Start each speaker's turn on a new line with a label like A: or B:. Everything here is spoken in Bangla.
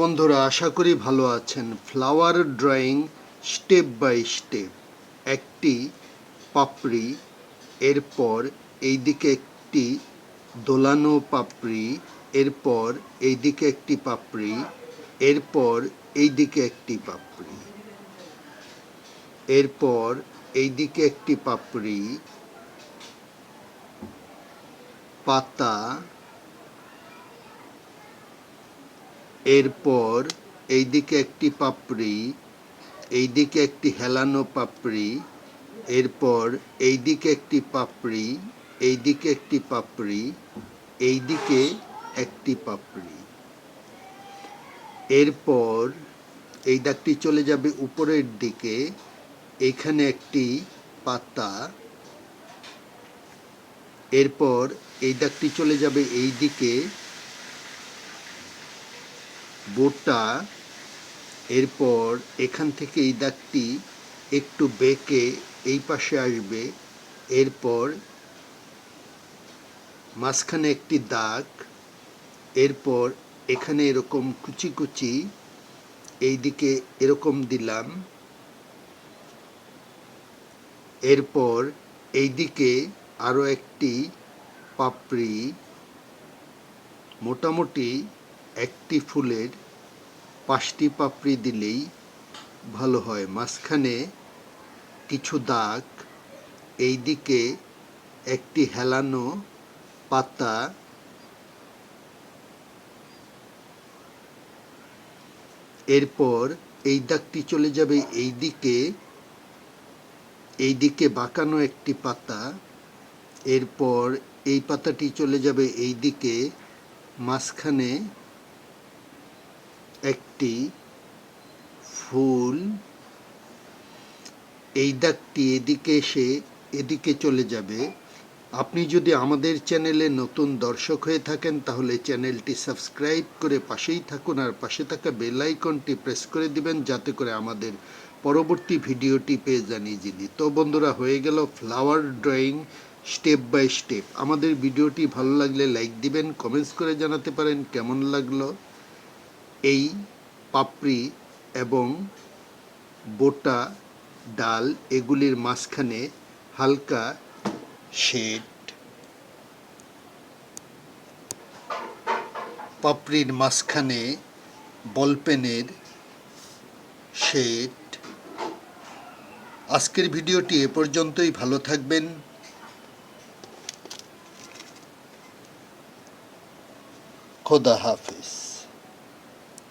A: বন্ধুরা আশা করি ভালো আছেন। Flower drawing step by step. একটি পাপড়ি, এরপর এইদিকে একটি দোলানো পাপড়ি, এরপর এইদিকে একটি পাপড়ি, এরপর এইদিকে একটি পাপড়ি, এরপর এইদিকে একটি পাপড়ি, পাতা, এরপর এইদিকে একটি পাপড়ি, এইদিকে একটি হেলানো পাপড়ি, এরপর এইদিকে একটি পাপড়ি, এইদিকে একটি পাপড়ি, এইদিকে একটি পাপড়ি। এরপর এই দাগটি চলে যাবে উপরের দিকে, এখানে একটি পাতা। এরপর এই দাগটি চলে যাবে এই দিকে, বোটা। এরপর এখান থেকে এই দাগটি একটু বেঁকে এই পাশে আসবে। এরপর মাঝখানে একটি দাগ, এরপর এখানে এরকম কুচি কুচি এইদিকে এরকম দিলাম। এরপর এইদিকে আরও একটি পাপড়ি, মোটামুটি একটি ফুলের 5টি পাপড়ি দিলেই ভালো হয়। মাঝখানে কিছু দাগ, এইদিকে একটি হেলানো পাতা, এরপর এই দাগটি চলে যাবে এইদিকে, এইদিকে বাঁকানো একটি পাতা। এরপর এই পাতাটি চলে যাবে এইদিকে, মাঝখানে একটি ফুল। এই দাগটি এদিকে এসে এদিকে চলে যাবে। আপনি যদি আমাদের চ্যানেলে নতুন দর্শক হয়ে থাকেন তাহলে চ্যানেলটি সাবস্ক্রাইব করে পাশেই থাকুন, আর পাশে থাকা বেল আইকনটি প্রেস করে দিবেন যাতে করে আমাদের পরবর্তী ভিডিওটি পেয়ে যান ইজিলি। তো বন্ধুরা, হয়ে গেল flower drawing step by step. আমাদের ভিডিওটি ভালো লাগলে লাইক দিবেন, কমেন্টস করে জানাতে পারেন কেমন লাগলো। এই পাপড়ি এবং বোটা, ডাল এগুলির মাঝখানে হালকা শেড, পাপড়ির মাঝখানে বলপেনের শেড। আজকের ভিডিওটি এ পর্যন্তই। ভালো থাকবেন। খোদা হাফেজ।